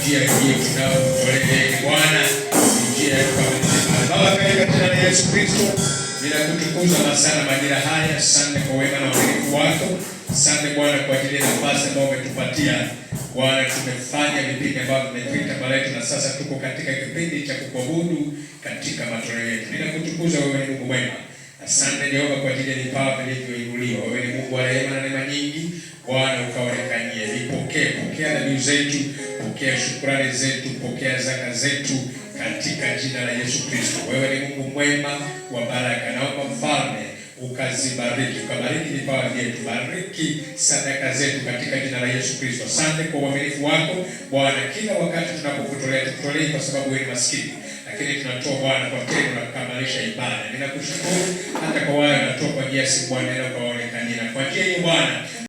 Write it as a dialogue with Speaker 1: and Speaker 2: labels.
Speaker 1: njia hii tunayotolea Bwana, njia ya kukamilika. Baba, katika jina la Yesu Kristo, ninakutukuza sana majira haya. Asante kwa wema na uaminifu wako. Asante Bwana kwa ajili ya nafasi ambayo umetupatia. Bwana, tumefanya vipindi ambavyo vimepita mbele yetu na sasa tuko katika kipindi cha kukuabudu katika matoleo yetu. Ninakutukuza, wewe ni Mungu mwema. Asante Jehova kwa ajili ya vipawa vilivyoinuliwa. Wewe ni Mungu wa rehema na neema nyingi. Bwana, ukaonekanie. Pokea dhabihu zetu, pokea shukrani zetu, pokea zaka zetu katika jina la Yesu Kristo. Wewe ni Mungu mwema wa baraka. Naomba Mfalme ukazibariki, ukabariki vipawa vyetu, bariki sadaka zetu katika jina la Yesu Kristo. Asante kwa uaminifu wako Bwana, kila wakati tunapokutolea, tukutolei kwa sababu wewe ni maskini, lakini tunatoa Bwana kwa tendo la kukamilisha ibada. Ninakushukuru hata kwa wale wanatoa kwa njia ya simu Bwana, neno kaonekanie, na kwa njia hiyo Bwana